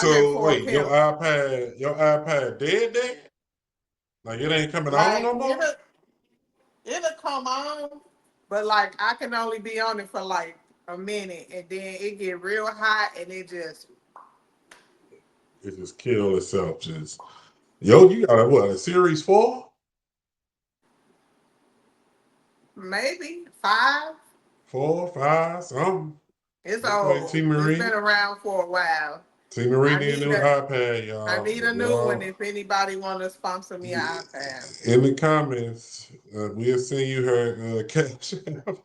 charging So for a wait, pimp. your iPad dead? Like it ain't coming on Like no more? it'll come on, but like I can only be on it for like a minute, and then it get real hot, and it just It just killed itself. Just yo, you got a series 4? maybe 5. 4, 5, something. It's Okay, T old. It's been Marie. around for a while. T Marie I need a need new a iPad, I y'all. need a If new one. y'all If anybody want to sponsor me an iPad, in the comments, we'll send you her cash app.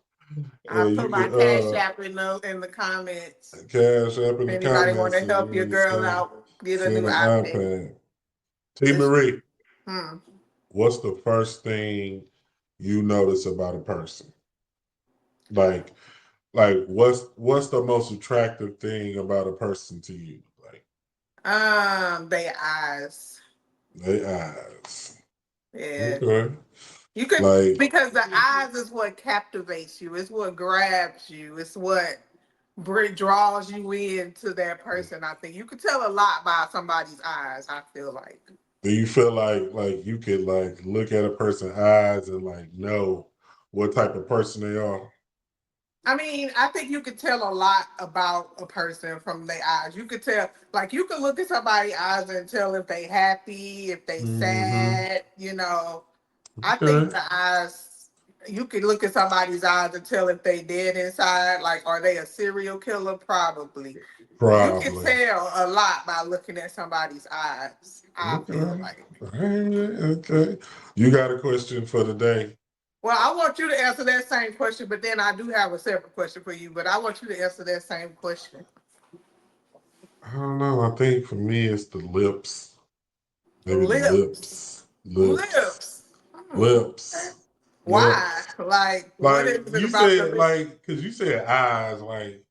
I And put you my can cash app in the comments. cash app in If the anybody want comments to and help your you can girl out, get a new send an iPad. iPad. T It's, Marie, hmm. what's the first thing you notice about a person? Like what's the most attractive thing about a person to you? Like Their eyes. their eyes. Yeah. Okay. You could Like because the eyes is what captivates you. It's what grabs you. It's what draws you into that person. I think you could tell a lot by somebody's eyes. I feel like. do you feel like you could like look at a person's eyes and like know what type of person they are? I mean, I think you could tell a lot about a person from their eyes. You could tell, like, you could look at somebody's eyes and tell if they happy, if they Mm-hmm. sad. I think Okay. the eyes. You could look at somebody's eyes and tell if they dead inside. Like, are they a serial killer? Probably. You can Probably. tell a lot by looking at somebody's eyes. I feel Okay. like. Okay. You got a question for the day? Well, I want you to answer that same question, but then I do have a separate question for you. But I want you to answer that same question. I don't know. I think for me it's the lips. Maybe the Lips. lips. Lips. Lips. Okay. Lips. Why? Lips. Like, what Like is it you about the said, lips? because you said eyes. Like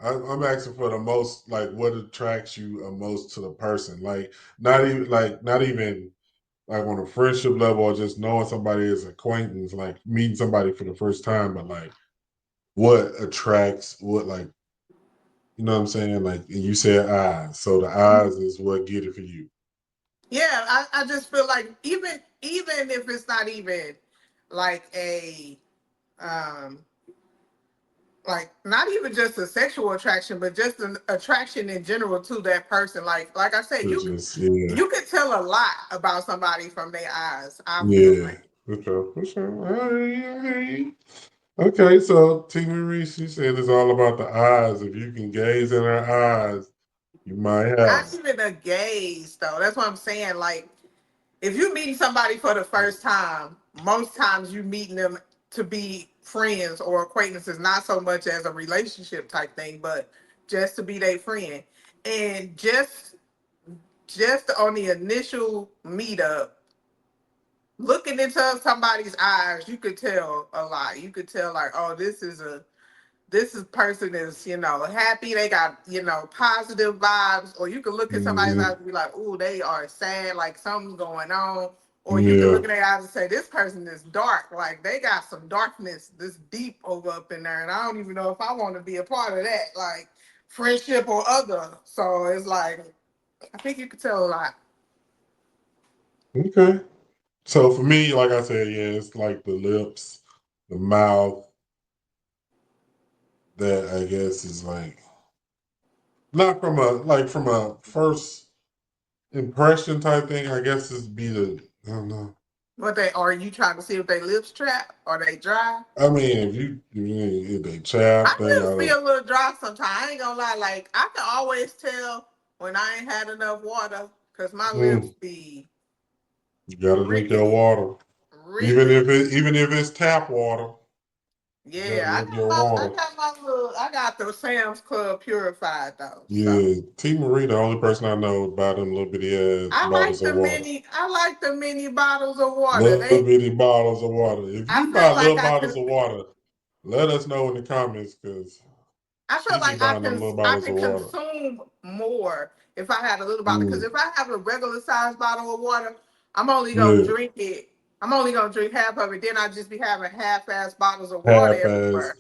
I'm asking for the most. Like what attracts you most to the person? Not even like on a friendship level or just knowing somebody as acquaintance. Like meeting somebody for the first time, but like what attracts what like you know what I'm saying? Like you said eyes. So the eyes is what get it for you. Yeah, I just feel like even if it's not even like a um like not even just a sexual attraction, but just an attraction in general to that person. Like I said, Which is yeah. you can tell a lot about somebody from their eyes. I feel Yeah. like. For sure. For sure. All right. Okay, so T Marie, she said it's all about the eyes. If you can gaze in her eyes, you might Not have. even a gaze though. That's what I'm saying. Like if you're meeting somebody for the first time, most times you meeting them to be friends or acquaintances, not so much as a relationship type thing, but just to be their friend. And just on the initial meetup, looking into somebody's eyes, you could tell a lot. You could tell like, oh, this is person is, happy, they got, positive vibes, or you can look at somebody's Mm-hmm. eyes and be like, oh, they are sad, like something's going on. Or you can Yeah. look at their eyes and say, this person is dark, like they got some darkness this deep over up in there. And I don't even know if I want to be a part of that, like friendship or other. So it's like, I think you could tell a lot. Okay. So for me, like I said, yeah, it's like the lips, the mouth, that I guess is like not from a first impression type thing. I guess is be the I don't know. What they are you trying to see if they lips trap or they dry? I mean, if they chapped, My they lips be gotta a little dry sometimes. I ain't gonna lie. Like I can always tell when I ain't had enough water because my lips mm, be you gotta drink your rickety, water, rickety. even if it's tap water. You gotta Yeah, drink your water. I got the Sam's Club purified though. So Yeah, T Marie, the only person I know buy them little bitty ass bottles of water. I like the mini bottles of water. Little bitty bottles of water. If I you buy feel like little bottles of water, let us know in the comments because I feel she be like buying them little I bottles can of water. consume more if I had a little bottle. Because Mm, if I have a regular size bottle of water, I'm only gonna yeah, drink it. I'm only gonna drink half of it. Then I just be having half-ass bottles of water half ass. everywhere.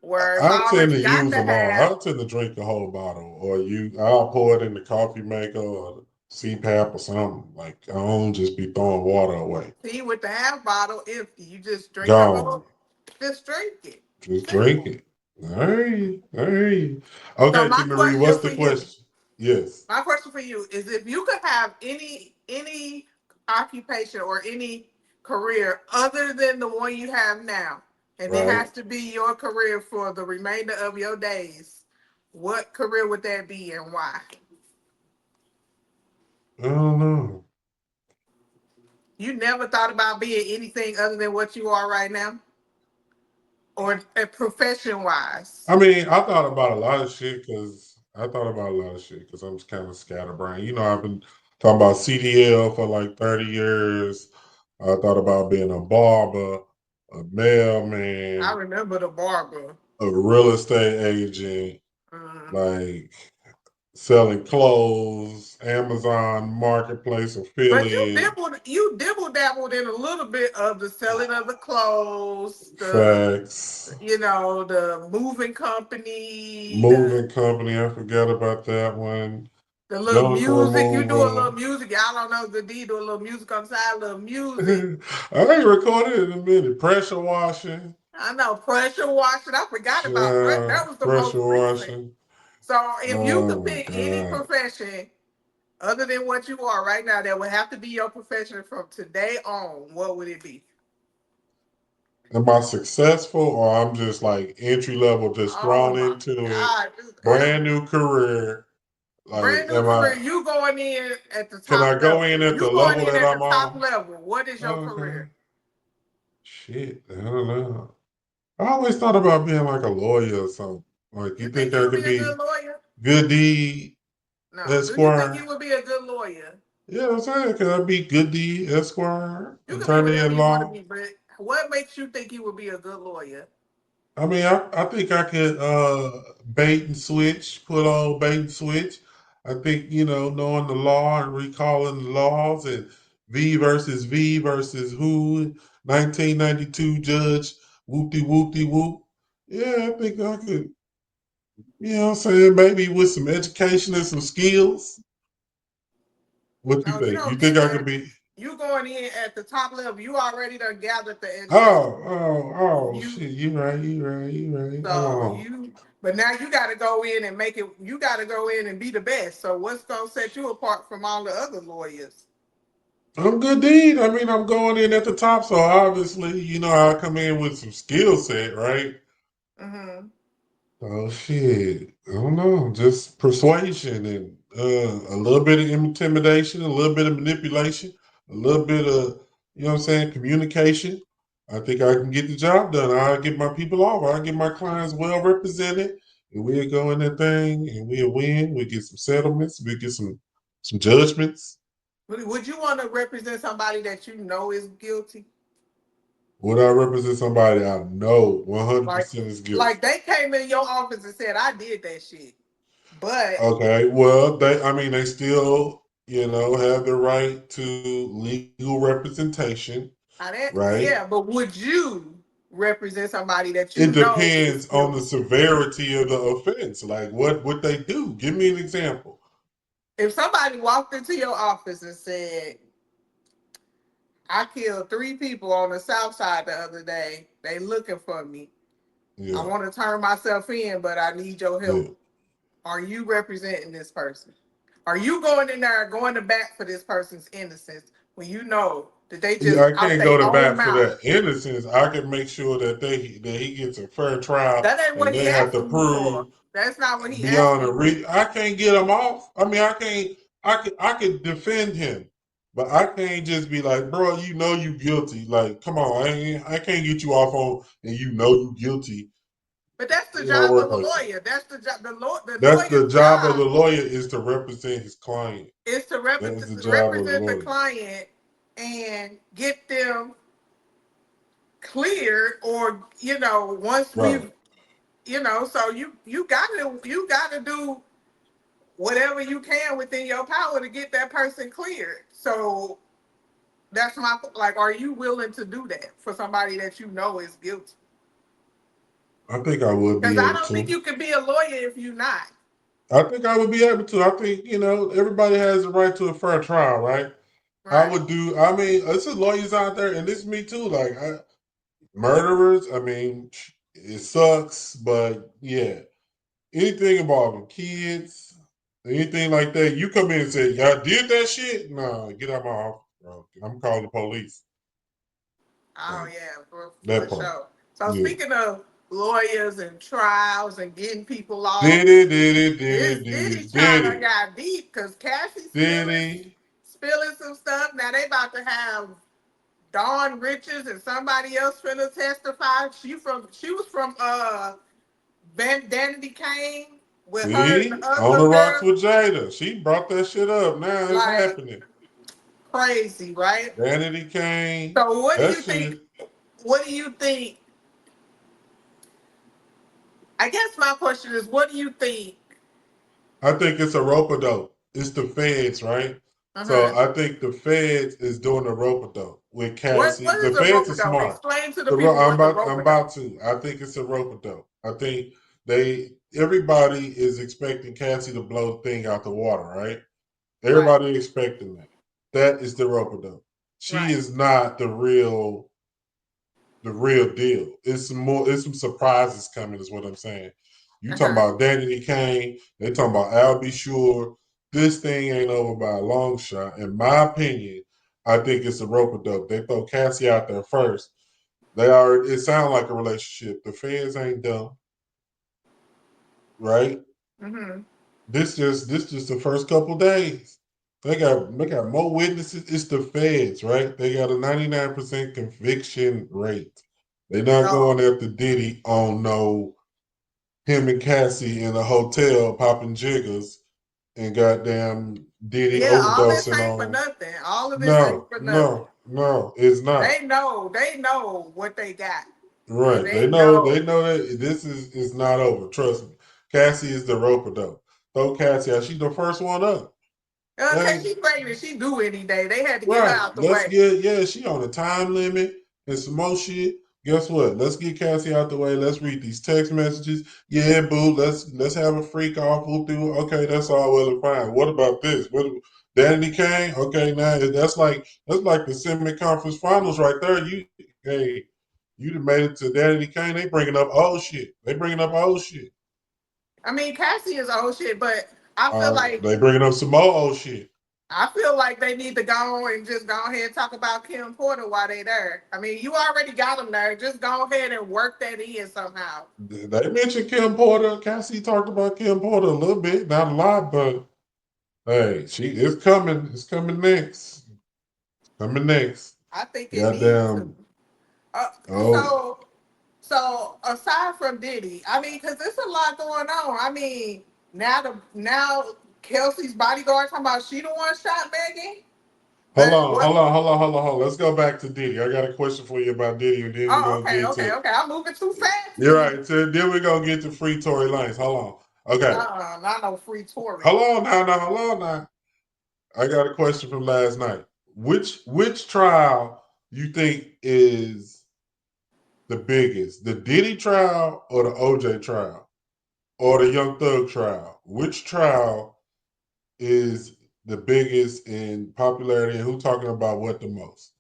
where it's I tend already to got use to them all. have. I tend to drink the whole bottle, or I'll pour it in the coffee maker or CPAP or something. Like I don't just be throwing water away. See, with the half bottle empty, you just drink the Gone. whole. Just drink it. Just drink Simple. it. All right. All right. So Okay, my T. Marie, question what's for the you, question? Yes. my question for you is, if you could have any occupation or any career other than the one you have now, and it Right. has to be your career for the remainder of your days, what career would that be and why? I don't know. You never thought about being anything other than what you are right now, or profession wise. I mean, I thought about a lot of shit because I'm kind of scatterbrained. I've been talking about CDL for like 30 years. I thought about being a barber, a I mailman, remember the barber. a real estate agent, Mm. like selling clothes, Amazon Marketplace But affiliate, you dibble dabbled in a little bit of the selling of the clothes, facts, the moving company, moving company. I forgot about that one. the little Junk music. You do a little removal. music. Y'all don't know the D do a little music on the side, a little music. I ain't recorded in a minute. Pressure washing, I know pressure washing. I forgot about that was the most pressure recent. washing. So if you Oh could my pick any god! profession other than what you are right now, that would have to be your profession from today on, what would it be? Am I successful or I'm just like entry level, just Oh thrown my into it? God. Just Brand new career. Like, brand new career. You going in at the can top I go in level. at the You going level in that at the I'm top on? level. What is your Okay. career? Shit. I don't know. I always thought about being like a lawyer or something. Like, you You think think I you'll could be a good be lawyer? good deed No. Do you think you Esquire? would be a good lawyer? Yeah, I'm saying, could I be good deed Esquire, You can be attorney whatever in you want to law? be, but what makes you think you would be a good lawyer? I mean, I think I could bait and switch, put on bait and switch. I think, knowing the law and recalling the laws and V versus who, 1992 judge, whoopty whoopty whoop. Yeah, I think I could, what I'm saying, maybe with some education and some skills. What you No, you think? You don't think get I could that. be? You going in at the top level. You already done gathered the education. Shit, You you right. Hold so on. you but now you gotta go in and make it you gotta go in and be the best. So what's gonna set you apart from all the other lawyers? I'm good deed. I mean, I'm going in at the top, so obviously, I come in with some skill set, right? Mm-hmm. Oh shit, I don't know, just persuasion and a little bit of intimidation, a little bit of manipulation, a little bit of what I'm saying, communication. I think I can get the job done. I'll get my people off. I'll get my clients well represented, and we'll go in that thing and we'll win. We'll get some settlements. We'll get some judgments. Would you want to represent somebody that you know is guilty? Would I represent somebody I know Like 100% is guilty? like they came in your office and said, I did that shit. But Okay, well, I mean, they still, have the right to legal representation, right? yeah, but would you represent somebody that you It know is depends on the guilty? severity of the offense. Like, what would they do? Give me an example. If somebody walked into your office and said, I killed three people on the south side the other day, they looking for me. I Yeah, want to turn myself in, but I need your yeah. help. Are you representing this person? Are you going in there going to bat for this person's innocence when you know that they Yeah, just I out can't their go to own bat for mouth? that innocence. I can make sure that he gets a fair trial, That ain't and what they he have to asking you for. prove That's not what he beyond asking a you for. I can't get him off. I mean, I can't. I could defend him, but I can't just be like, bro, you guilty. Like, come on, I can't get you off on, and you guilty. But that's the It don't job of work a like that. lawyer. That's the job. The That's the lawyer's job of the job lawyer is to represent his client. is to That is the job of the represent the lawyer. client and get them cleared, or once Right. we've so you gotta do whatever you can within your power to get that person cleared. So that's my, like, are you willing to do that for somebody that you know is guilty? I think I would Because be I able don't think to. you can be a lawyer if you're not. I think I would be able to. I think, everybody has the right to a fair trial, right? I Right. would do, I mean, it's lawyers out there, and it's me too. Like, murderers, I mean, it sucks, but yeah. Anything involving kids, anything like that, you come in and say, y'all did that shit? No, get out my office, bro. I'm calling the police. Oh Like, yeah, for that part. sure. So Yeah. speaking of lawyers and trials and getting people off, Did Diddy it, did trial it, got deep because Cassie did it. spilling some stuff. Now they about to have Dawn Richards and somebody else finna testify. She was from Vanity Kane with her and the See, on the other rocks girl. with Jada. She brought that shit up. Now it's Like happening. crazy, right? Vanity Kane. So what do That you think? shit. What do you think? I guess my question is, what do you think? I think it's a rope a dope. It's the feds, right? Uh huh. So I think the feds is doing a rope a dope with What Cassie. The is a feds rope are a dope? smart. Explain to the people I'm what the about. rope I'm a dope. about to. I think it's a rope a dope. I think everybody is expecting Cassie to blow the thing out the water, right? Right. Everybody expecting that. That is the rope a dope. She Right. is not the real deal. It's some surprises coming, is what I'm saying. You Uh talking huh. about Danny Kane, they talking about Al B. Sure. This thing ain't over by a long shot. In my opinion, I think it's a rope a dope. They throw Cassie out there first. It sounds like a relationship. The fans ain't dumb, right? Mhm. This just the first couple days. They got more witnesses. It's the feds, right? They got a 99% conviction rate. They're not Oh. going after Diddy on no him and Cassie in a hotel popping jiggers and goddamn Diddy Yeah. All this overdosing ain't for on. nothing. All of this ain't No, for nothing. no, no, it's not. They know. They know what they got, and Right. They they know know. they know that this is not over. Trust me. Cassie is the roper though. Throw Cassie out. She's the first one up. Okay, Hey, she pregnant. She due any day. They had to get her right. out the Let's way. get she on a time limit and some more shit. Guess what? Let's get Cassie out the way. Let's read these text messages. Yeah, boo. Let's have a freak off. We'll do okay. That's all well and fine. What about this? What Danny Kane? Okay, now that's like the semi-conference finals right there. You done made it to Danny Kane. They bringing up old shit. They bringing up old shit. I mean, Cassie is old shit, but I feel like They bringing up some more old shit. they need to go and just go ahead and talk about Kim Porter while they there. I mean, you already got them there. Just go ahead and work that in somehow. They mentioned Kim Porter. Cassie talked about Kim Porter a little bit, not a lot, but hey, she it's coming. It's coming next. Coming next. I think it needs to. Goddamn. Uh, Oh, so, so aside from Diddy, I mean, because there's a lot going on. I mean, now Kelsey's bodyguard talking about she the one shot Megan. hold But on, what? hold on, hold on, hold on, hold on. Let's go back to Diddy. I got a question for you about Diddy, and then we're Oh, gonna okay, get okay, to. okay. I'm moving too fast for You're you. right. So then we're gonna get to free Tory Lanez. Hold on. Okay. Not no free Tory. Hold on now, hold on now. I got a question from last night. Which trial you think is the biggest? The Diddy trial or the OJ trial? Or the Young Thug trial? Which trial is the biggest in popularity and who talking about what the most?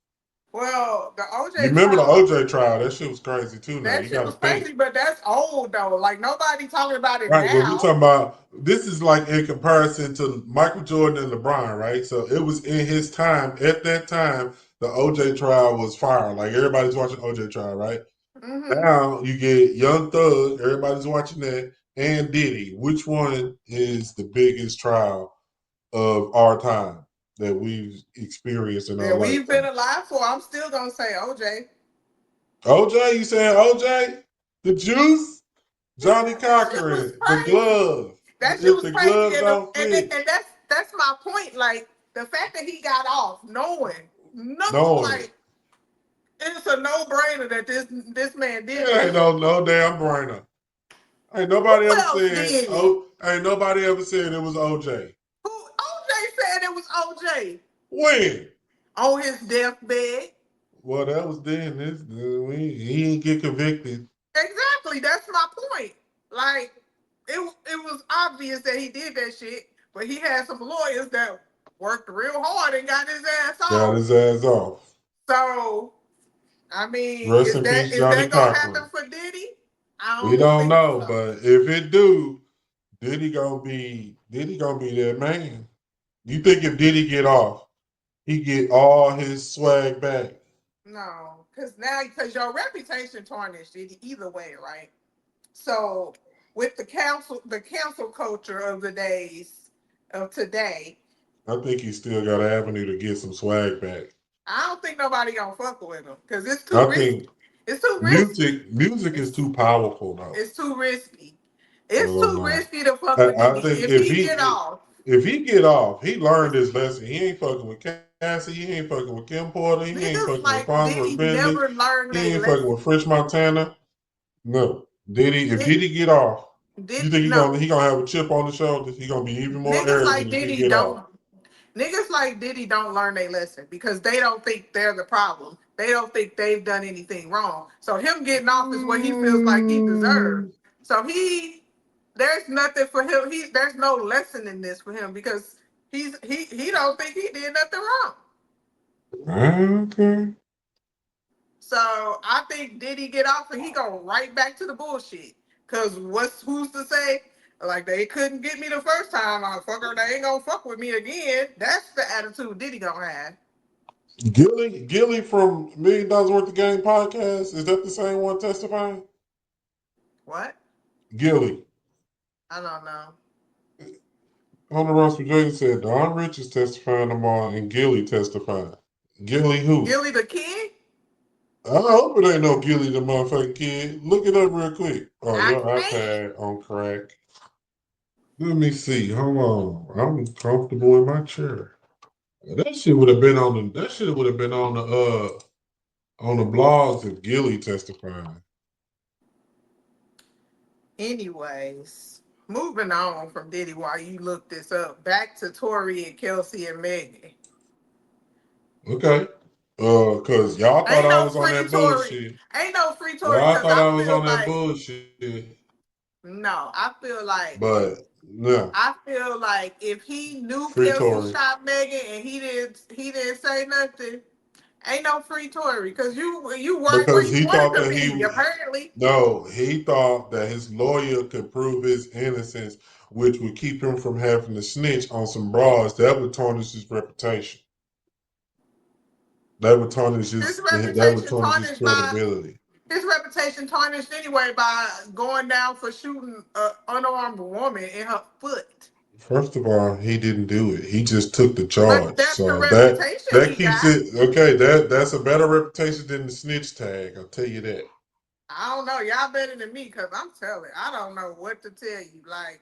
Well, the You OJ remember the trial, OJ trial? That shit was crazy too now. that You shit gotta was think. crazy, but that's old though. Like nobody talking about it Right, but we now. talking about this is like in comparison to Michael Jordan and LeBron, right? So it was in his time. At that time, the OJ trial was fire. Like everybody's watching OJ trial, right? Hmm. Now you get Young Thug, everybody's watching that, and Diddy. Which one is the biggest trial of our time that we've experienced in our That we've been lifetime? alive for. I'm still gonna say OJ. OJ, you saying OJ? The juice? Yeah, Johnny that shit was Cochran, the crazy. glove. That shit If was the crazy, glove don't fit, and that's my point. Like the fact that he got off, knowing, no, knowing it. like it's a no brainer that this man did It this ain't shit. no damn brainer. Ain't Who nobody ever else said did it? ain't nobody ever said it was OJ. Who OJ said it was OJ When? on his deathbed. Well, that was then. He ain't get convicted. Exactly. That's my point. Like, it was obvious that he did that shit, but he had some lawyers that worked real hard and got his ass Got off. his ass off. So, I mean, Rest in peace, is Johnny that gonna happen Cochran. for Diddy? I We don't don't think know, so. but if it do, Diddy gonna be that man. You think if Diddy get off, he get all his swag back? No, because your reputation tarnished either way, right? So with the council culture of the days of today, I think he still got an avenue to get some swag back. I don't think nobody gonna fuck with him because it's too I risky. think It's too risky. music is It's too powerful though. it's too risky. I It's don't too know. risky to fuck with I Diddy. think If he get off, if he get off, he learned his lesson. He ain't fucking with Cassie. He ain't fucking with Kim Porter. He ain't fucking niggas with like Farmer Diddy Bentley. never He learned ain't they fucking with lesson. Fresh Montana. No, Diddy. If Ni- Diddy get off, you think no, he gonna have a chip on the shoulder? He gonna be even more niggas arrogant like if he Diddy get off. don't. Niggas like Diddy don't learn their lesson because they don't think they're the problem. They don't think they've done anything wrong. So him getting off is what he feels like he deserves. Mm, So there's nothing for him. There's no lesson in this for him because he don't think he did nothing wrong. okay. So I think Diddy get off and he go right back to the bullshit. Cause who's to say like they couldn't get me the first time, motherfucker? They ain't gonna fuck with me again. That's the attitude Diddy gonna have. Gilly from $1 million Worth of Game podcast. Is that the same one testifying? What? Gilly. I don't know. On the Russell J said Don Rich is testifying tomorrow and Gilly testifying. Gilly who? Gilly the kid? I hope it ain't no Gilly the motherfucking kid. Look it up real quick. Oh, I your can't. iPad on crack. Let me see. Hold on. I'm comfortable in my chair. That shit would have been on the. That shit would have been on the blogs if Gilly testifying. Anyways, moving on from Diddy while you look this up. Back to Tory and Kelsey and Megan. Okay. Cause y'all thought Ain't I no was on free that Tory. bullshit. Ain't no free Tory Y'all because thought I I was feel on that like bullshit. no, But no, I feel like if he knew free Kelsey Tory. shot Megan and he didn't say nothing, ain't no free Tory because you weren't where Because you he thought wanted to that be apparently. no, he thought that his lawyer could prove his innocence, which would keep him from having to snitch on some bras. That would tarnish his reputation. His That would reputation tarnish his tarnished by credibility. his reputation tarnished anyway by going down for shooting an unarmed woman in her foot. First of all, he didn't do it. He just took the But charge. that's the So reputation that he keeps got. it okay. That's a better reputation than the snitch tag. I'll tell you that. I don't know. Y'all better than me because I'm telling. I don't know what to tell you. Like,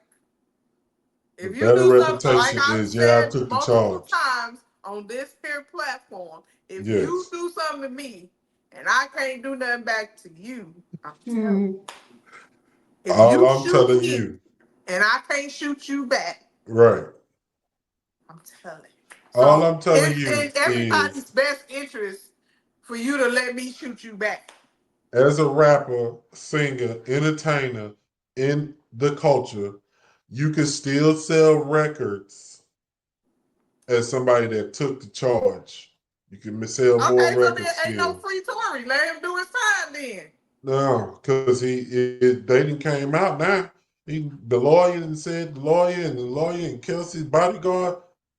The if you better do something, like reputation I've is yeah, I said took the multiple charge. times on this here platform, if you Yes. do something to me and I can't do nothing back to you, I'm telling. Hmm. If All you I'm shoot telling me you, and I can't shoot you back, right. I'm telling. All So I'm telling it's you in is everybody's best interest for you to let me shoot you back. as a rapper, singer, entertainer in the culture, you can still sell records as somebody that took the charge. You can sell more Okay, so then records ain't no still. free Tory. Let him do his time then. No, because they didn't came out now. The lawyer and said the lawyer and Kelsey's bodyguard.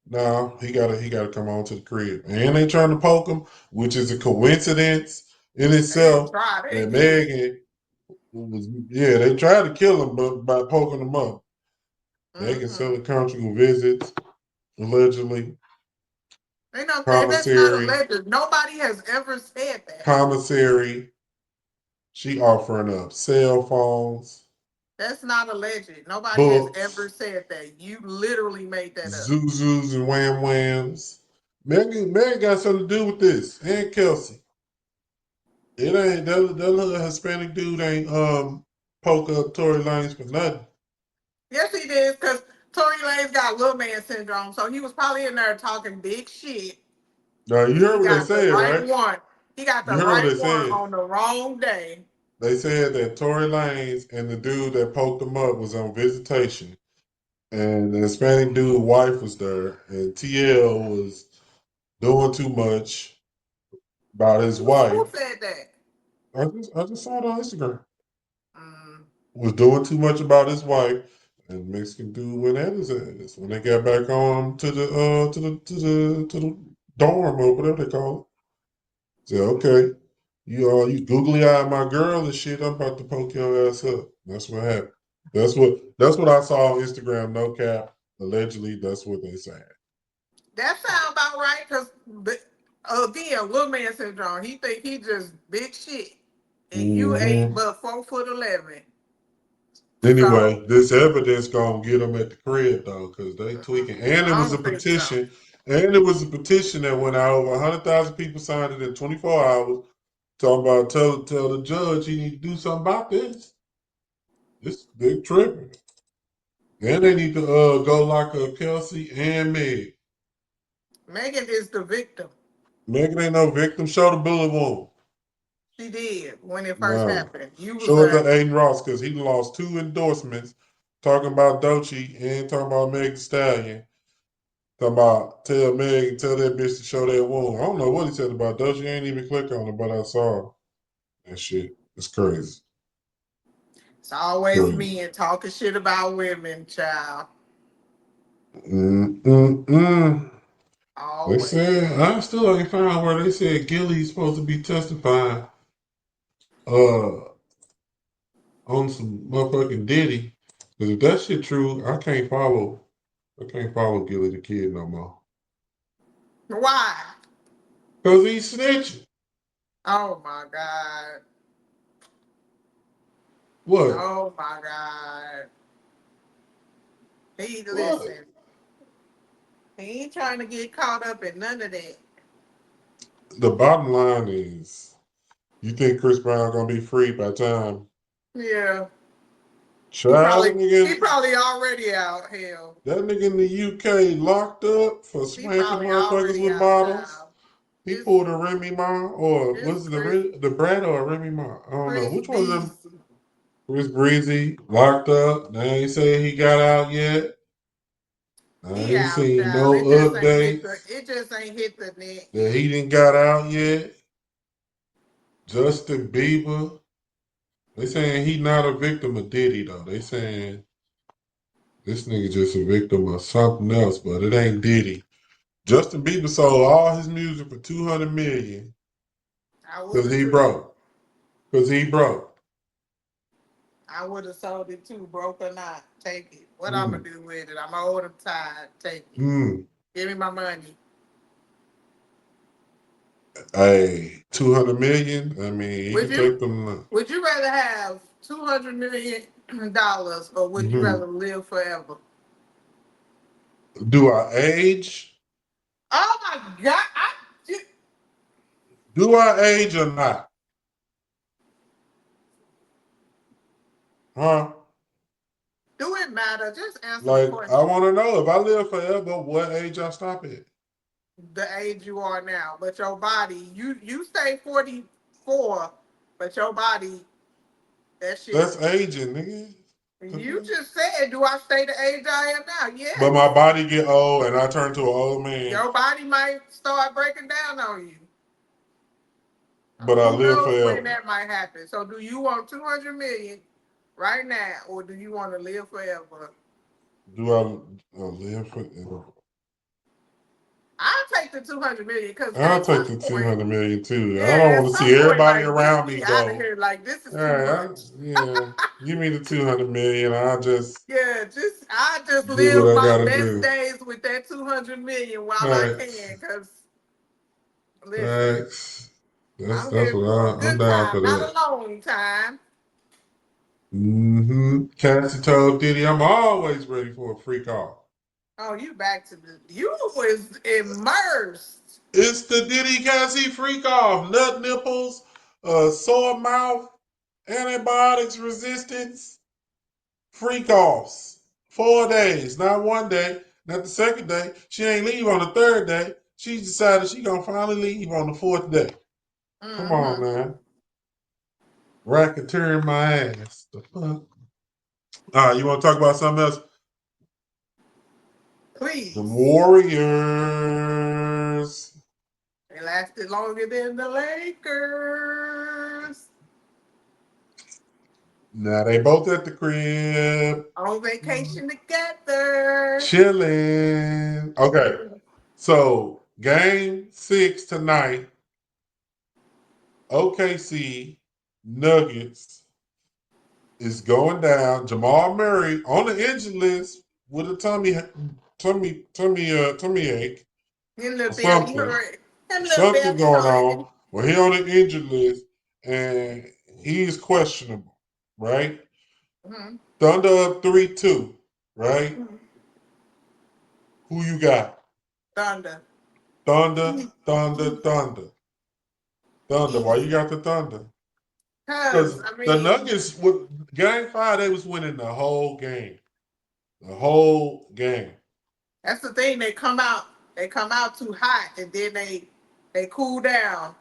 No, he gotta come on to the crib. And they trying to poke him, which is a coincidence in They didn't itself try. They that did. Megan was they tried to kill him but by poking him up. Megan Mm-hmm. selling conjugal visits, allegedly. Ain't no thing. That's not Commissary, alleged. Nobody has ever said that. commissary, she offering up cell phones, That's not alleged. Nobody has ever books, said that. You literally made that up. Zuzus and Wham Whams. Megan got something to do with this. And Kelsey. It ain't that little Hispanic dude ain't poke up Tory Lanez for nothing. Yes, he did, because Tory Lanez got little man syndrome, so he was probably in there talking big shit, Now you and heard he what they got the said, right right? one. He got You the heard what right they one said. on the wrong day. They said that Tory Lanez and the dude that poked him up was on visitation, and the Hispanic dude's wife was there, and TL was doing too much about his Who wife. said that? I just saw it on Instagram. Mm. Was doing too much about his wife, and Mexican dude went at his ass when they got back on to the dorm or whatever they call it. Said, okay, you googly eyed my girl and shit. I'm about to poke your ass up. That's what happened. That's what I saw on Instagram. No cap. Allegedly, that's what they said. That sound about right, because again, little man syndrome. He think he just big shit, and you ain't Hmm. but 4'11". So Anyway, this evidence gonna get them at the crib though, because they tweaking. And it I was a don't think so. petition. And it was a petition that went out. Over 100,000 people signed it in 24 hours. Talking about tell the judge he need to do something about this. This they tripping. And they need to go lock up Kelsey and Meg. Megan is the victim. Megan ain't no victim. Show the bullet wound. She did when it first No. happened. You was Show it to there. Aiden Ross because he lost 2 endorsements talking about Doechii and talking about Meg Thee Stallion. Talking about tell that bitch to show that wound. I don't know what he said about Doechii. I ain't even click on it, but I saw that shit. It's crazy. It's always Crazy. me and talking shit about women, child. Mm-mm-mm. They Always. said I still ain't found where they said Gilly's supposed to be testifying uh on some motherfucking Diddy. Cause if that shit true, I can't follow Gilly the Kid no more. Why? Cause he's snitching. Oh my God. What? Oh my God. He What? listen. He ain't trying to get caught up in none of that. The bottom line is, you think Chris Brown gonna be free by time? Yeah. He Child, probably he probably already out. Hell. that nigga in the UK locked up for He smacking probably motherfuckers already with out, bottles. child. He It's pulled a Remy Ma, or it's was it Chris the Brad or a Remy Ma? I don't know Chris which one of them. Beasley. Chris Breezy locked up. They ain't say he got out yet. I He ain't out, seen child. no updates It just ain't hit the net that he yet. didn't got out yet. Justin Bieber. They saying he not a victim of Diddy though. They saying this nigga just a victim of something else, but it ain't Diddy. Justin Bieber sold all his music for 200 million I would because have he too. broke. Because he broke. I would have sold it too, broke or not. Take it. What I'm Mm. gonna do with it? I'm old. I'm tired. Take it. Mm. Give me my money. Hey, 200 million. I mean, he Would could you? take them. Would you rather have $200 million, or would you Mm-hmm. rather live forever? Do I age? Oh my God! Do I age or not? Huh? Do it matter? Just answer the Like, I question. want to know if I live forever, what age I stop at? The age you are now, but your body, you stay 44, but your body, that shit. That's aging, nigga. The You fuck? just said, do I stay the age I am now? But Yes. my body get old and I turn to an old man, Your body might start breaking down on you. but I Who live knows when forever. that might happen? So, do you want 200 million right now, or do you want to live forever? Do I live forever? I'll take the 200 million, because I'll at take some the point, 200 million too. I don't yeah, at want to some see point, everybody like get around me me out of go. here. Like this is All too right, much. yeah, give me the 200 million. I'll just Yeah, I just do what live I my gotta best do. days with that 200 million while I Thanks, can. Cause listen, thanks. That's I'm that's here what for a I'm good down time, for not a that. long time. Mm-hmm. Cassie told Diddy, I'm always ready for a freak off. Oh, you back to you was immersed. It's the Diddy Cassie freak off. Nut nipples, sore mouth, antibiotics resistance, freak offs. 4 days, not one day, not the second day. She ain't leave on the third day. She decided she gonna finally leave on the fourth day. Come on, Mm-hmm. man. racketeering my ass. The fuck? You want to talk about something else? The Please. Warriors. They lasted longer than the Lakers. Now they both at the crib. On vacation together. Chilling. Okay. So game 6 tonight. OKC Nuggets is going down. Jamal Murray on the injured list with a tummy ache Him or little belly something. hurt. Him little Something belly going on. hurting. Well, he on the injured list and he's questionable, right? Mm-hmm. Thunder up 3-2, right? Mm-hmm. Who you got? Thunder. Thunder, Easy. Thunder, Thunder. Thunder. Why you Easy. got the Thunder? Cause Because I the mean, Nuggets, with game 5, they was winning the whole game. The whole game. that's the thing. They come out too hot, and then they cool down,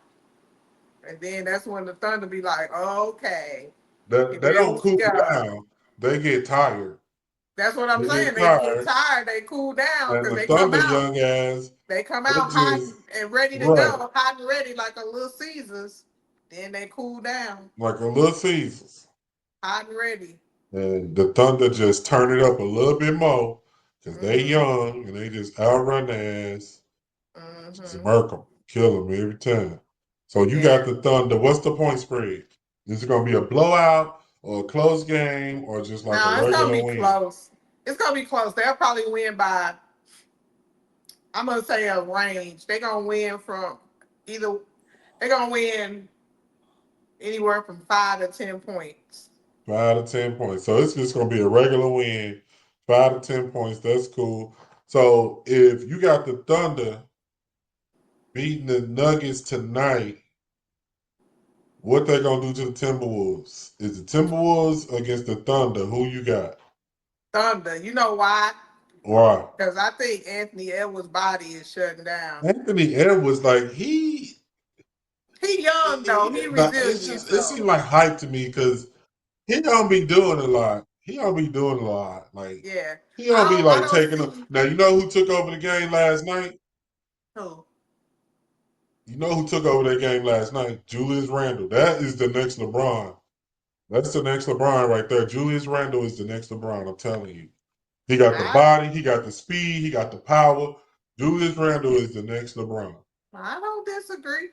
and then that's when the Thunder be like, oh, okay, They here don't we cool go. down. They get tired. That's what I'm They saying. get They get tired. tired, they cool down And because the Thunder young ass, they come they out hot just and ready to right. go, hot and ready like a little Caesars. Then they cool down, Like a little Caesars. hot and ready. And the Thunder just turn it up a little bit more because they Mm-hmm. young and they just outrun their ass. Just Mm-hmm. murk them, kill them every time. So you got Yeah. the Thunder. What's the point spread? Is it going to be a blowout or a close game or just like a No, it's gonna regular be win? close. It's gonna be close. They'll probably win by, I'm gonna say, a range. They're gonna win from either, they're gonna win anywhere from 5 to 10 points. 5 to 10 points. So it's just going to be a regular win. 5 to 10 points. That's cool. So if you got the Thunder beating the Nuggets tonight, what they gonna do to the Timberwolves? Is the Timberwolves against the Thunder? Who you got? Thunder. You know why? Why? Because I think Anthony Edwards' body is shutting down. Anthony Edwards, like he, He young though. He it's resilient. just it So seems like hype to me because he don't be doing a lot. He don't be doing a lot. Like yeah, he don't be I like don't taking. see Now you know who took over the game last night. who. You know who took over that game last night? Julius Randle. That is the next LeBron. That's the next LeBron right there. Julius Randle is the next LeBron. I'm telling you. He got the I body, he got the speed, he got the power. Julius Randle is the next LeBron. I don't disagree. I'm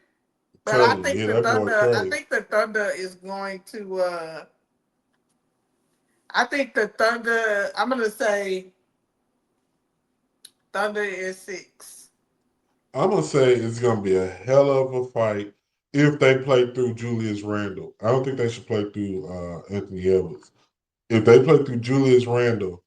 But I telling you, think yeah, the that boy Thunder. I crazy. think the Thunder is going to. I think the Thunder. I'm gonna say Thunder is 6. I'm gonna say it's gonna be a hell of a fight if they play through Julius Randle. I don't think they should play through Anthony Edwards. If they play through Julius Randle,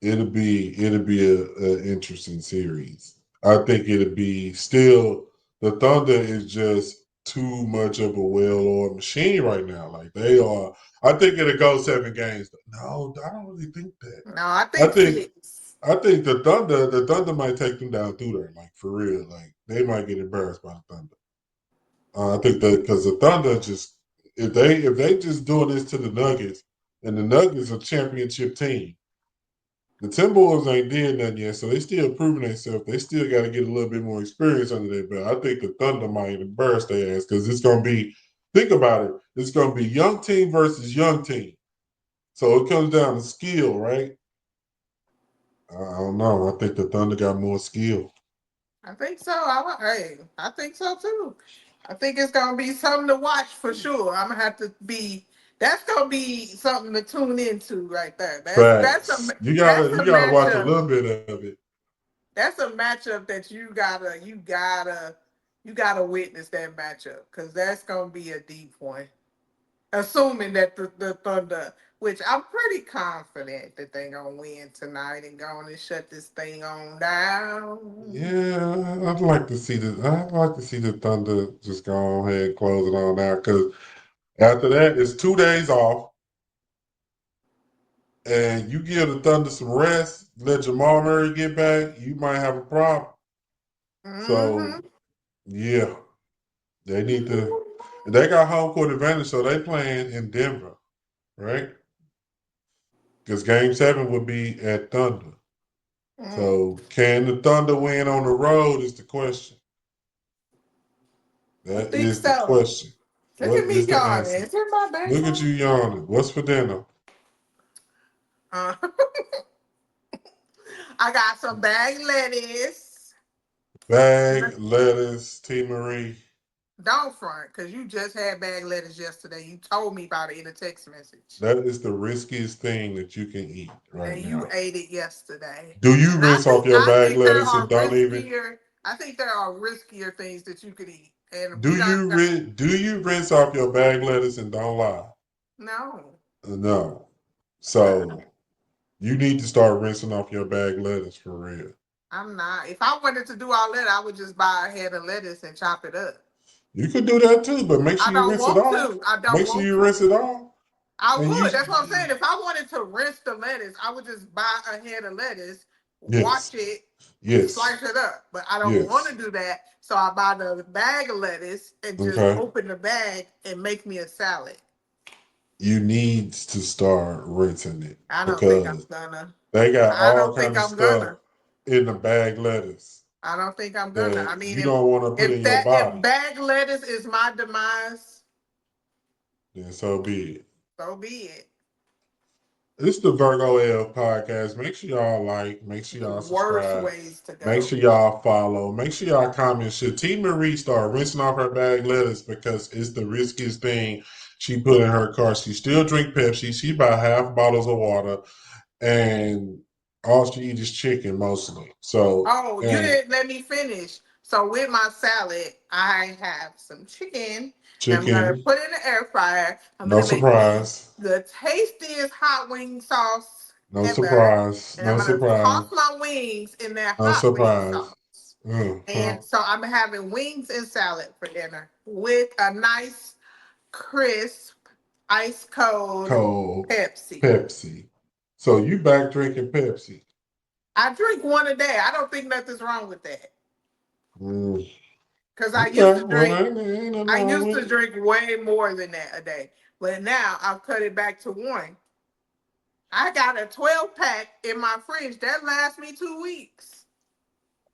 it'll be a interesting series. I think it'll be still the Thunder is just too much of a well-oiled machine right now. Like they are. I think it'll go 7 games. No, I don't really think that. No, I I think think 6. I think the Thunder might take them down through there, like for real. Like they might get embarrassed by the Thunder. I think that because the Thunder just if they just doing this to the Nuggets, and the Nuggets are a championship team. The Timberwolves ain't did nothing yet, so they still proving themselves. They still got to get a little bit more experience under their belt. I think the Thunder might embarrass their ass because it's going to be. Think about it. It's going to be young team versus young team. So it comes down to skill, right? I don't know. I think the Thunder got more skill. I think so. Hey, I think so too. I think it's gonna be something to watch for sure. I'm gonna have to be. That's gonna be something to tune into right there. Facts. You That's gotta a you gotta watch a matchup. little bit of it. That's a matchup that you gotta witness that matchup because that's gonna be a deep one. Assuming that the Thunder, which I'm pretty confident that they're gonna win tonight and going to shut this thing on down. Yeah, I'd like to see the Thunder just go ahead and close it on out because after that it's 2 days off. And you give the Thunder some rest, let Jamal Murray get back, you might have a problem. So Mm-hmm. yeah, they need to. They got home court advantage, so they playing in Denver, right? Because Game 7 would be at Thunder. Mm, So can the Thunder win on the road is the question. I That think is the so. question. Look What at me is the yawning. answer? Is it my Look at background? you yawning. What's for dinner? Uh, I got some bag lettuce. Bag, lettuce, T. Marie. Don't front, because you just had bag lettuce yesterday. You told me about it in a text message. That is the riskiest thing that you can eat right And you now. ate it yesterday. Do you And rinse off your I bag think there lettuce are and don't even? riskier I think there are riskier things that you could eat. And Do we don't you rinse off your bag lettuce and don't lie? no. No. Uh, So you need to start rinsing off your bag lettuce for real. I'm not. If I wanted to do all that, I would just buy a head of lettuce and chop it up. You could do that too, but make I sure you don't rinse it want off. to. I don't Make sure want you to. rinse it off. I And you, would. That's what I'm saying. If I wanted to rinse the lettuce, I would just buy a head of lettuce, wash yes, it, and yes, slice it up. But I don't want to yes. do that. So I buy the bag of lettuce and just Okay. open the bag and make me a salad. You need to start rinsing it I don't think I'm because gonna. they got I all don't kind think of I'm stuff gonna. in the bag lettuce I don't think I'm gonna. that I mean, you don't want to put in your if body. bag lettuce is my demise, Then so be it. so be it. This is the Virgo L podcast. Make sure y'all like, make sure The y'all worst subscribe, ways to make go. sure y'all follow, make sure y'all comment. Should T. Marie start rinsing off her bag lettuce because it's the riskiest thing she put in her car? She still drink Pepsi. She buy half bottles of water, and all she eat is chicken mostly. So Oh, you and didn't let me finish. So with my salad, I have some chicken that I'm gonna chicken, put in the air fryer. I'm no gonna make me surprise, the tastiest hot wing sauce no ever, surprise, and I'm no gonna surprise, toss my wings in that no hot wing surprise. sauce. Uh-huh. And so I'm having wings and salad for dinner with a nice, crisp, ice cold Cold Pepsi. Pepsi. So you back drinking Pepsi? I drink one a day. I don't think nothing's wrong with that. Mm. Because Okay, well, ain't nothing I wrong used with to it. drink way more than that a day. But now I've cut it back to one. I got a 12 pack in my fridge that lasts me 2 weeks.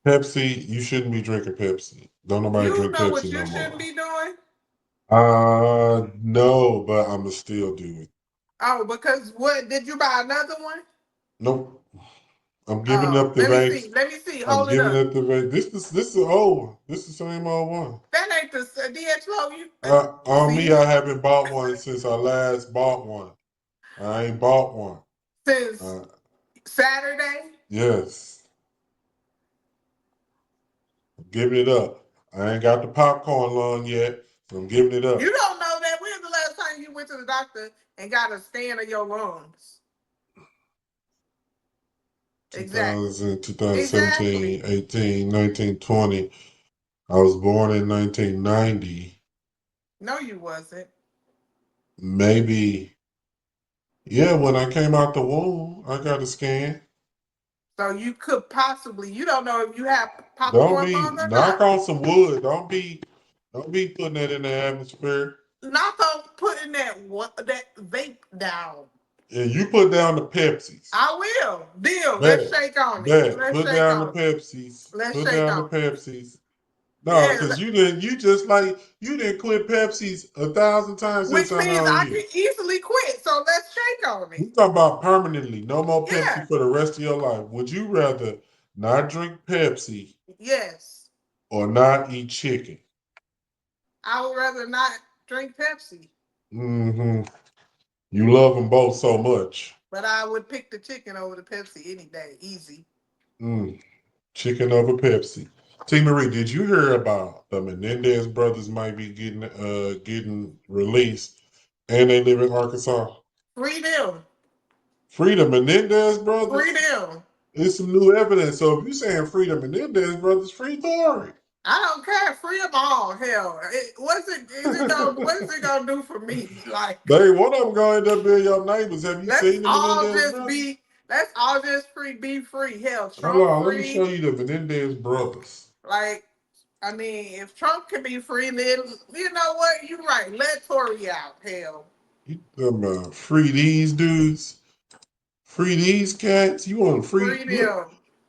Pepsi, you shouldn't be drinking Pepsi. Don't nobody You drink know what Pepsi you no shouldn't more. be doing? No, but I'ma still do it. Oh, because what did you buy another one? Nope. I'm giving Oh, up the let me see. vapes. Let me see. I'm Hold it giving up. up the vape. This is old one. This is the same old one. That ain't the DXO. You On me, see I haven't bought one since I last bought one. I ain't bought one. since Uh, Saturday. yes, I'm giving it up. I ain't got the popcorn lung yet, so I'm giving it You up. don't know that. When's the last time you went to the doctor and got a scan of your lungs? Exactly. 2000, 2017, Exactly. 18, 19, 20. I was born in 1990. No, you wasn't. Maybe, yeah, when I came out the womb, I got a scan. So you could possibly. You don't know if you have Don't popcorn be lung or knock not. on some wood. Don't be putting that in the atmosphere. Not on putting that vape down. And you put down the Pepsis. I will. Deal. Let's Bet, shake on it. bet. Let's Put shake down the on it. Pepsis. Let's Put shake down the on it. Pepsis. No, Yeah. because you didn't. You just like you didn't quit Pepsis 1,000 times since Which I means know I you. can easily quit. So let's shake on We it. talking about permanently. No more Pepsi Yeah. for the rest of your life. Would you rather not drink Pepsi Yes. or not eat chicken? I would rather not drink Pepsi, Hmm. You love them both so much. but I would pick the chicken over the Pepsi any day. Easy. Mm. Chicken over Pepsi. T. Marie, did you hear about the Menendez brothers might be getting released and they live in Arkansas? Free them. Freedom Menendez Free brothers? them. It's some new evidence. So if you're saying Freedom Menendez brothers, free Tory. I don't care. Free them all. Hell, what is it gonna do for me? Like, They one of them gonna end up being your neighbors. Have you let's seen the all Menendez just brothers? be. Let's all just be free. Hell, Hold Trump on, let me show free. you the Menendez brothers. Like, I mean, if Trump can be free, then you know what? You're right. Let Tory out. Hell, You talking about free these dudes? Free these cats? You want free? free Look, them.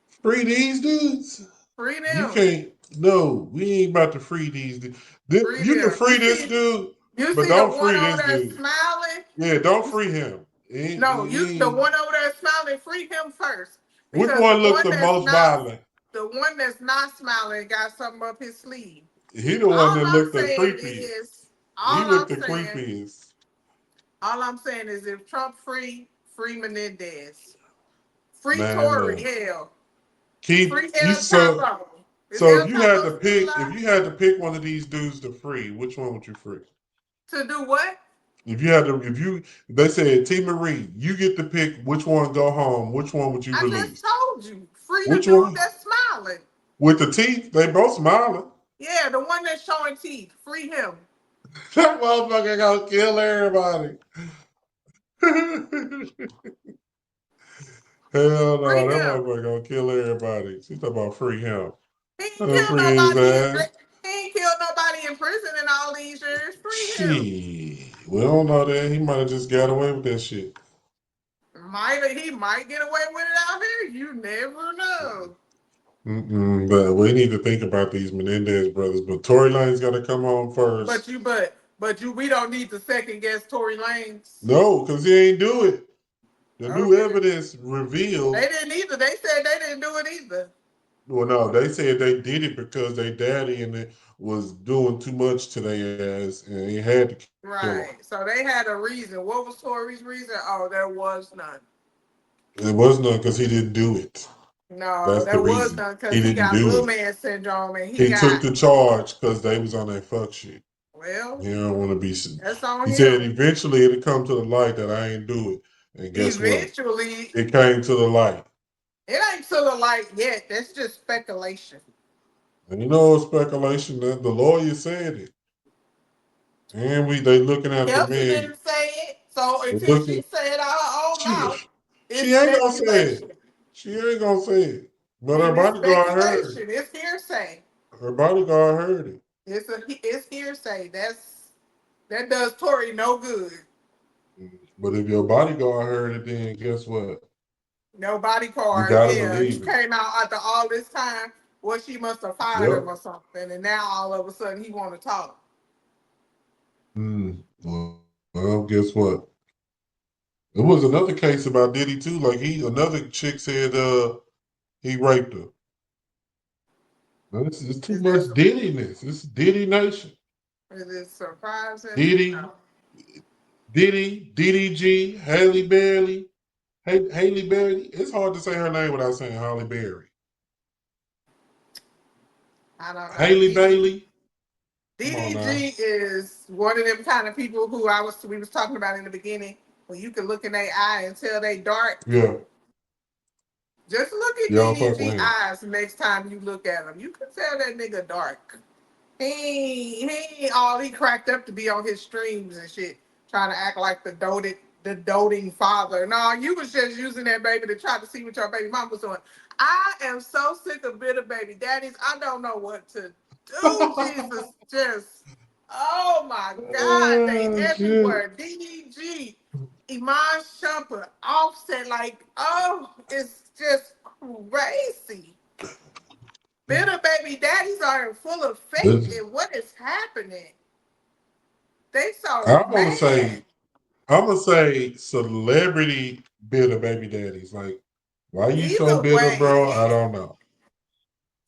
free these dudes? Free You them. can't. No, we ain't about to free these dudes. Free You can them. free this dude, You but see the don't one free over this there dude. smiling? Yeah, don't free him. No, you the one over there smiling, free him first. Which Because one looked the most violent? the one that's not smiling got something up his sleeve. He the one All that I'm looked the saying creepiest. is, He all looked I'm the saying, creepiest. all I'm saying is if Trump free Menendez. Free Man, Tory, look. hell. Keep Free you El so Chapo. Is so El if you had Chapo to still pick alive? one of these dudes to free, which one would you free? To do what? If they said T Marie, you get to pick which one go home, which one would you I just release? told you. Free the Which dude one? that's smiling. With the teeth, they both smiling. Yeah, the one that's showing teeth. Free him. That motherfucker gonna kill everybody. Hell Free no, that him. motherfucker gonna kill everybody. She talking about free him. He ain't killed Free his nobody in ass. he ain't killed nobody in prison in all these years. Free him. Shit. We don't know that. He might have just got away with that shit. He might get away with it out here. You never know. But we need to think about these Menendez brothers. But Tory Lane's got to come home But first. you but you we don't need to second guess Tory Lanez. No, because he ain't do it. The new Okay. evidence They revealed. didn't either. They said they didn't do it either. Well, no, they said they did it because their daddy and it was doing too much to their ass, and he had to kill him. Right. So they had a reason. What was Tory's reason? Oh, there was none. It was not because he didn't do it. No, That's the there was reason. none He because he didn't got do little it. man syndrome and he He got took the charge because they was on that fuck shit. well, He don't want to be. that's on He said him. eventually it'll come to the light that I ain't do it. And guess what? Eventually, It came to the light. it ain't to the light yet. That's just speculation. And you know, speculation that the lawyer said it. And they looking at the Kelsey man. didn't say it, so They until she looking. said it out her own She, mouth, she it's ain't gonna say speculation. it. She ain't gonna say it. But her And it's bodyguard heard it. speculation. It's hearsay. Her bodyguard heard it. It's hearsay. That does Tory no good. But if your bodyguard heard it, then guess what? No body You card. gotta Yeah, he believe it. came out after all this time. Well, she must have fired him Yep. or something, and now all of a sudden he want to talk. Well, guess what? There was another case about Diddy too. Like another chick said he raped her. Now, this is too Is much this Diddiness. It's Diddy Nation. is it surprising? Diddy, No. Diddy G, Haley Berry, Haley Berry. It's hard to say her name without saying Holly Berry. I don't know. Haley Bailey. Come on now. DDG is one of them kind of people who we was talking about in the beginning. When you can look in their eye and tell they dark. Yeah. Just look at Yeah, I don't fuck with DDG him. eyes next time you look at him. You can tell that nigga dark. He ain't all he cracked up to be on his streams and shit, trying to act like the doting father. No, you was just using that baby to try to see what your baby mom was doing. I am so sick of bitter baby daddies. I don't know what to do. Jesus, just oh my God, they Oh shit. everywhere. DDG, Iman Shumpert, Offset, like oh, it's just crazy. Bitter baby daddies are full of faith This, in what is happening. They so I'm gonna mad. say I'm gonna say celebrity bitter baby daddies. Like, why you so Either bitter, bro? I way, don't know.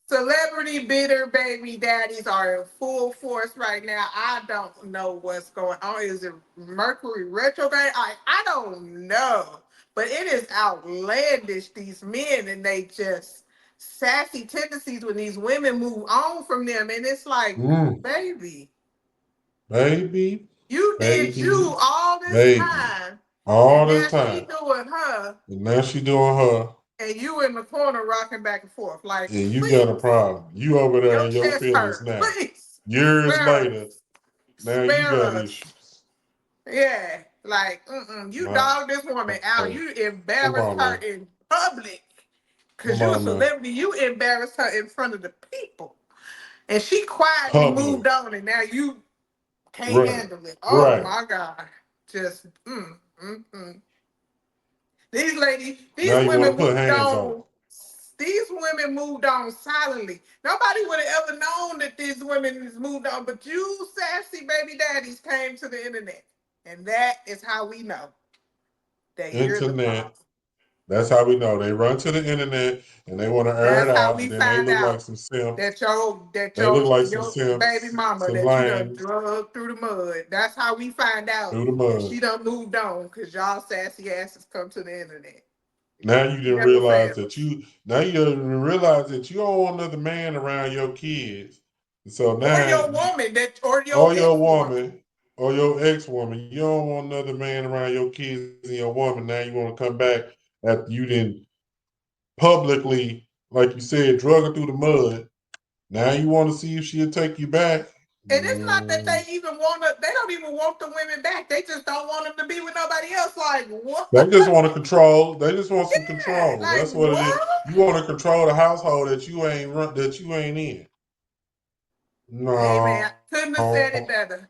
celebrity bitter baby daddies are in full force right now. I don't know what's going on. Is it Mercury retrograde? I don't know. But it is outlandish, these men, and they just sassy tendencies when these women move on from them. And it's like, Mm, baby, baby, you did baby, you all this baby. time, All and this now she time. doing her, And now she doing her, and you in the corner rocking back and forth. Like, and you got a please, problem. You over there your in your chest feelings hurt. now. Please, Years spare later, us. now you Spare got us. issues. Yeah, like, you My, dog this woman out. come You embarrassed on her now. in public. Cause Come you a on now. celebrity. You embarrassed her in front of the people. and she quietly public. moved on, and now you can't Right. handle it. Oh Right. my God. Just these ladies, Now these you want women to put moved hands on on. These women moved on silently. Nobody would have ever known that these women has moved on, but you sassy baby daddies came to the internet. And that is how we know that you're the problem. internet. That's how we know. They run to the internet and they want to air it That's how out, we and then they find look like out some simps. that your that They look your like some your baby simps, mama some that you done lames drug through the mud. That's how we find out through the that mud. she done moved on because y'all sassy asses come to the internet. Now you didn't Never realize that fails. you. Now you didn't realize that you don't want another man around your kids. So Or now, your woman that or your or your ex woman. woman, or your ex woman, you don't want another man around your kids and your woman. Now you want to come back after you didn't publicly, like you said, drug her through the mud. Now you want to see if she'll take you back. And it's not that Mm, they even want to, they don't even want the women back. They just don't want them to be with nobody else. Like, what? they just want to control. They just want some Yeah, control. like, That's what it is. what? You want to control the household that you ain't run, that you ain't in. Hey, man, No, couldn't have said it better.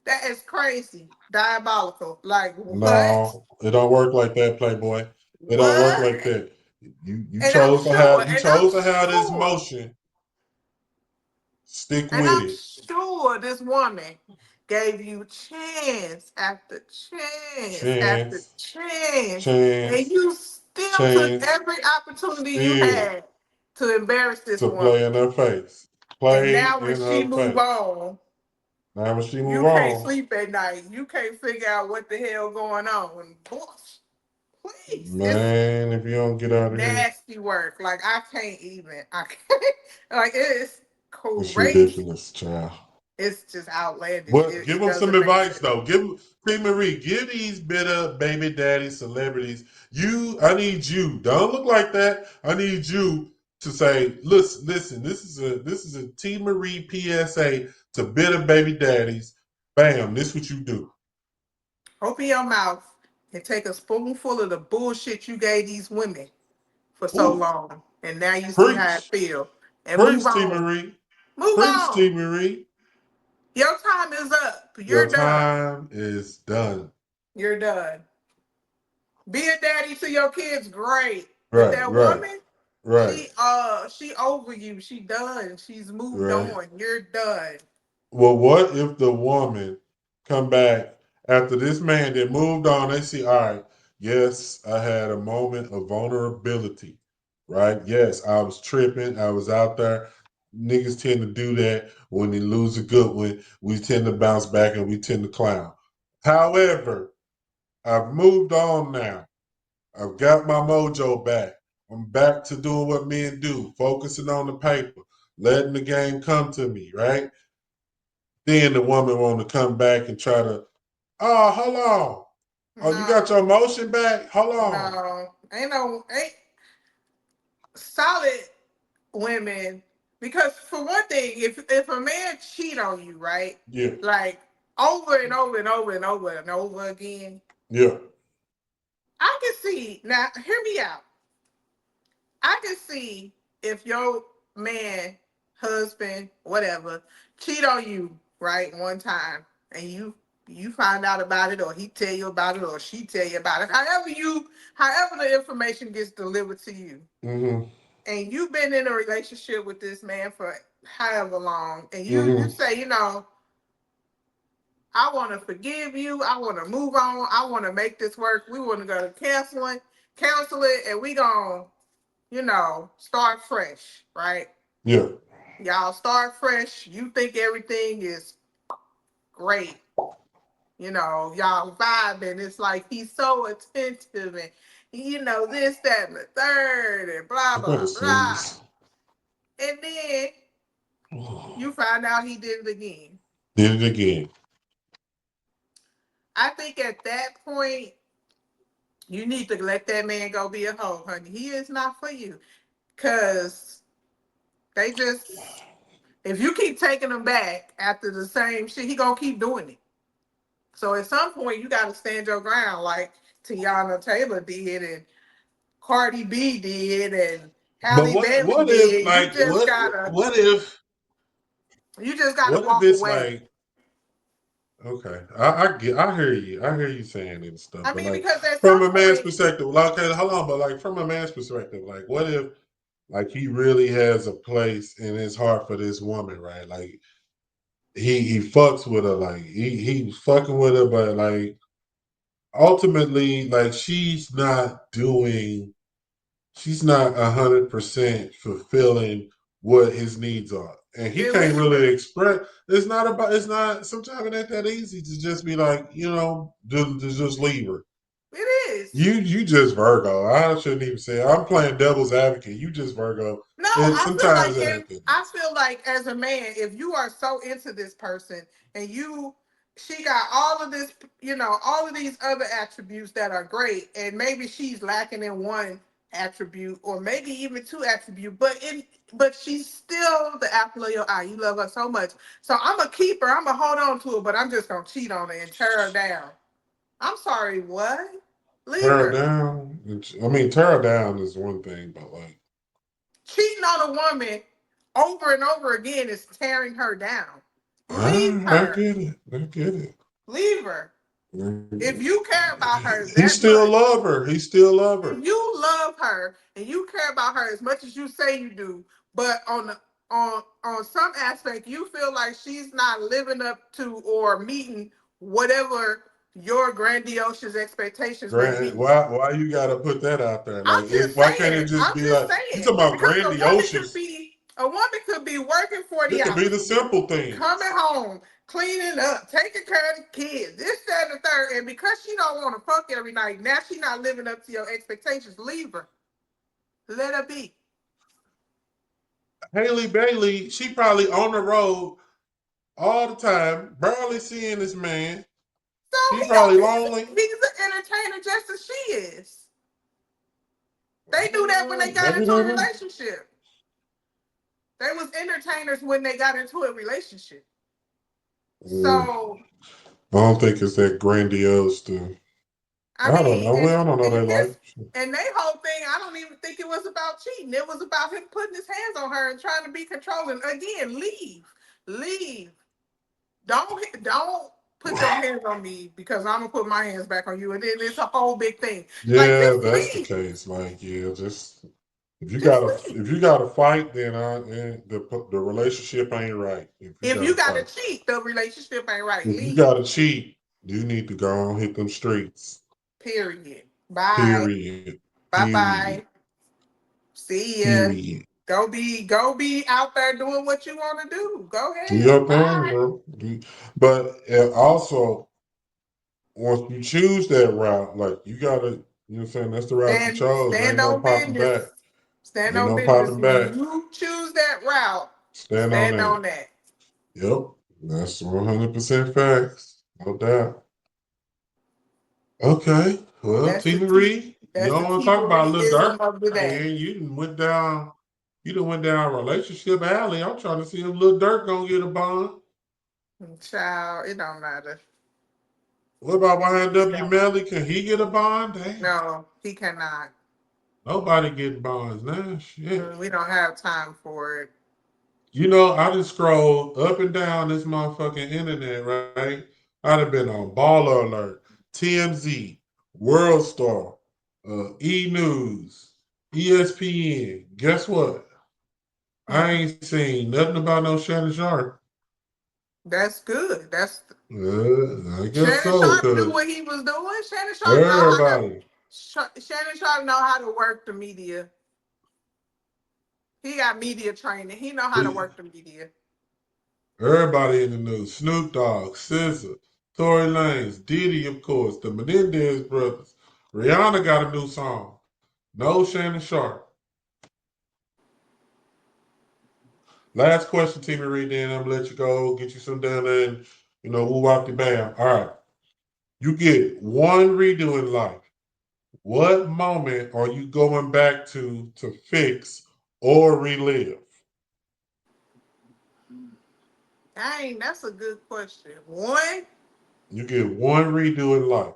That is crazy. Diabolical. Like, what? no, it don't work like that, Playboy. It don't work like What? that. You And I'm chose to have this sure, motion. Stick and with I'm it. sure this woman gave you chance after chance after Chance, chance, and chance, you still took chance. every opportunity you Still had to embarrass this to play woman. in her face. And Play now when in she her move face. on, Now when she move you can't on, sleep at night. You can't figure out what the hell going on. Boy, please, it's man, if you don't get out of here, nasty work. Like I can't even. I can't. Like it's it's crazy. ridiculous, child. It's just outlandish. What? It, Give it them some doesn't make advice sense. though. Give T. Marie, give these bitter baby daddy celebrities. I need you. Don't look like that. I need you to say, listen, listen. This is a T. Marie PSA to bitter baby daddies. Bam. This what you do. Open your mouth and take a spoonful of the bullshit you gave these women for so Ooh, long, and now you see how it preach, feels. And move preach, T. on. Marie, Move preach, on. T. Marie. Your time is up. Your You're done. time is done. You're done. Be a daddy to your kids, great. But Right, that right, woman, right, she over you. She done. She's moved right. on. You're done. Well, what if the woman come back after this man that moved on? They see, all right, yes, I had a moment of vulnerability, right? Yes, I was tripping. I was out there. Niggas tend to do that when they lose a good one. We tend to bounce back and we tend to clown. However, I've moved on now. I've got my mojo back. I'm back to doing what men do, focusing on the paper, letting the game come to me, right? Then the woman want to come back and try to, oh, hold on. Oh, you got No, your emotion back? Hold on. no, ain't solid women. Because for one thing, if a man cheat on you, right, Yeah, like over and over and over and over and over again, yeah, I can see. Now, hear me out. I can see if your man, husband, whatever, cheat on you, right, one time, and you find out about it, or he tell you about it, or she tell you about it. However the information gets delivered to you, mm-hmm, and you've been in a relationship with this man for however long, and you mm-hmm, say, I want to forgive you, I want to move on, I want to make this work. We want to go to counsel it, and we gonna start fresh, right? yeah. Y'all start fresh. You think everything is great. Y'all vibing. It's like he's so attentive and this, that, and the third, and blah, I better blah, blah. sneeze. And then you find out he did it again. Did it again. I think at that point, you need to let that man go be a hoe, honey. He is not for you. Cause they just if you keep taking him back after the same shit, he gonna keep doing it. So at some point, you got to stand your ground, like Tiana Taylor did, and Cardi B did, and But Halle what Bailey what if did. You like just gotta. what if You just got to What if walk it's away. like, okay, I hear you, I hear you saying it and stuff, I but mean, like because at from some a man's point, perspective, like okay, hold on, but like from a man's perspective, like what if like he really has a place in his heart for this woman, right? Like he fucks with her, like he fucking with her, but like ultimately, like she's not 100% fulfilling what his needs are, and he then can't leave really her. express. It's not. Sometimes it ain't that easy to just be like, just leave her. It is. You just Virgo. I shouldn't even say it. I'm playing devil's advocate. You just Virgo. No, And I feel sometimes like it if ain't that I easy. feel like as a man, if you are so into this person and she got all of this, all of these other attributes that are great, and maybe she's lacking in one attribute or maybe even two attributes, but she's still the apple of your eye. You love her so much. So I'm gonna keep her, I'm gonna hold on to her, but I'm just gonna cheat on her and tear her down. I'm sorry, what? Leave Tear her her. down. I mean, tear her down is one thing, but like, Cheating on a woman over and over again is tearing her down. Leave I her. get it. I get it. Leave her. If you care about her He that still much, love her. He still love her. if you love her and you care about her as much as you say you do, but on some aspect you feel like she's not living up to or meeting whatever your grandiose expectations may Grant, be. why you gotta put that out there? I'm Like, just why can't it saying. just I'm be just like you saying talking about because grandiose? a woman could be working 40 It could be hours, the simple coming things. home, cleaning up, taking care of the kids, this, that, and the third. And because she don't want to fuck every night, now she not living up to your expectations. Leave her. Let her be. Haley Bailey, she probably on the road all the time, barely seeing this man. So He probably lonely. he's an entertainer just as she is. They knew that when they got Maybe into they a do. relationship. They was entertainers when they got into a relationship. Mm, So I don't think it's that grandiose. I I don't mean, know. We don't know and their his life. and they whole thing, I don't even think it was about cheating. It was about him putting his hands on her and trying to be controlling. Again, leave. Don't put your hands on me because I'm gonna put my hands back on you, and then it's a whole big thing. Like Yeah, just that's the leave, case. Like, yeah, just just leave. if you gotta fight, then the relationship ain't right. If you If you gotta gotta fight, cheat, the relationship ain't right. if you Leave. gotta cheat, you need to go and hit them streets. Period. Bye. Period. Bye. Period. Bye. See ya. Period. Go be out there doing what you want to do. Go Do ahead. your thing, Bye. bro. But also, once you choose that route, like you gotta, you know what I'm saying? That's the route you chose. There Stand ain't no on popping business. back. Stand Ain't on no business. popping When back. you choose that route, Stand on stand that. on that. Yep. That's 100% facts. No doubt. Okay. Well, That's T. the T. Marie, you That's the don't want to T talk about Lil Marieism Durk, of the day. man. You done went down relationship alley. I'm trying to see if Lil Durk gonna get a bond. Child, it don't matter. What about It YNW don't. Melly? Can he get a bond? Damn. No, he cannot. Nobody getting bonds now. Shit. We don't have time for it. I just scrolled up and down this motherfucking internet, right? I'd have been on Baller Alert, TMZ, World Star, E News, ESPN. Guess what? I Hmm. ain't seen nothing about no Shannon Sharp. That's good. That's I guess Shannon so, Sharp knew cause what he was doing. everybody, Shannon Sharp know how to work the media. He got media training. He know how to he, work the media. everybody in the news. Snoop Dogg, SZA, Tory Lanez, Diddy, of course, the Menendez brothers. Rihanna got a new song. No Shannon Sharp. Last question, T. Marie, then I'm gonna let you go, get you some done, and woo wop the bam. All right. You get one redo in life. What moment are you going back to fix or relive? Dang, that's a good question. One, You get one redo in life.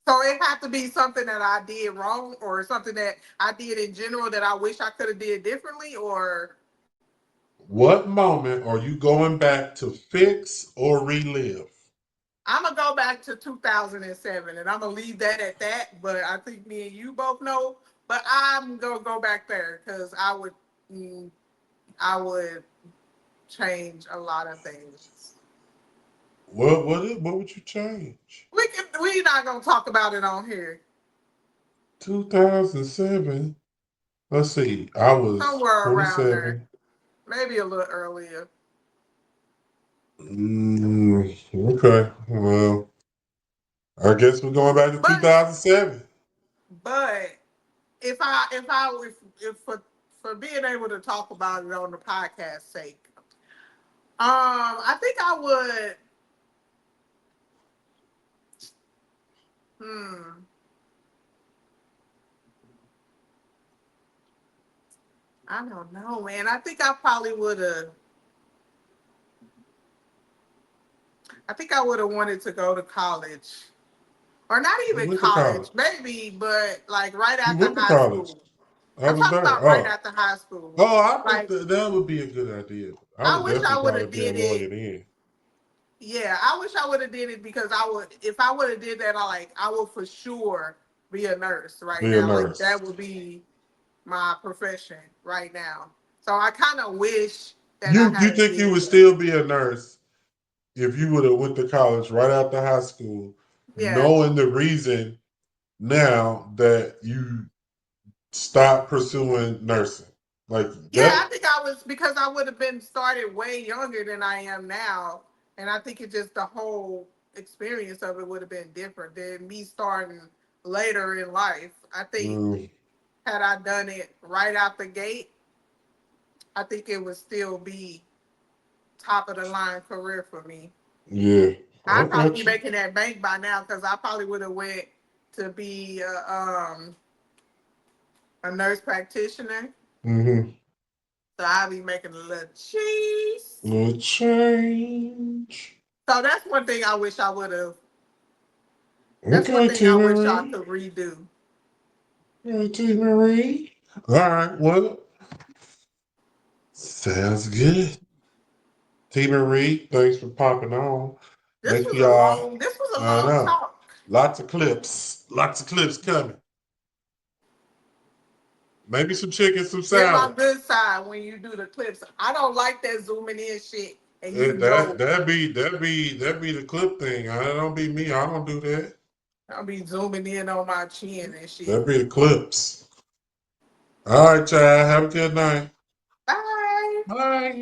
so it had to be something that I did wrong or something that I did in general that I wish I could have did differently or What moment are you going back to fix or relive? I'm gonna go back to 2007, and I'm gonna leave that at that. But I think me and you both know. But I'm gonna go back there because mm, I would change a lot of things. What would you change? We're not gonna talk about it on here. 2007. Let's see. I was Somewhere around there, 27. maybe a little earlier. Okay. Well, I guess we're going back to But 2007. but if for being able to talk about it on the podcast sake, I think I would. Hmm. I don't know, man. I think I probably would have. I think I would have wanted to go to college, or not You even went to college, college. maybe, but like right You after went to high college. school. I I'm was talking there. about right Oh. after high school. Oh, I think Like that would be a good idea. I I would wish definitely I would probably have be a did lawyer it. then. Yeah, I wish I would have did it because I would. If I would have did that, I would for sure be a nurse right Be a now. Like nurse. that would be my profession right now. So I kind of wish that I You had think you did would that. still be a nurse if you would have went to college right after high school, Yeah. knowing the reason now that you stopped pursuing nursing? Like Yeah, I that. think I was because I would have been started way younger than I am now, and I think it just the whole experience of it would have been different than me starting later in life. I think Mm, had I done it right out the gate, I think it would still be top of the line career for me. yeah, I I'd probably be got you. making that bank by now because I probably would have went to be a nurse practitioner. Mm-hmm. So I'd be making a little cheese. Little change. So that's one thing I wish I would have. That's one Okay, thing T I wish I Marie. could redo. Okay, T Marie. All right. Well, sounds good. T Marie, thanks for popping on. This Make was sure a y'all. long. This was a I long know. talk. Lots of clips. Lots of clips coming. Maybe some chicken, some Get my salad. good side when you do the clips. I don't like that zooming in shit, and you That know that be the clip thing. I don't be me. I don't do that. I'll be zooming in on my chin and shit. That be the clips. All right, child. Have a good night. Bye. Bye.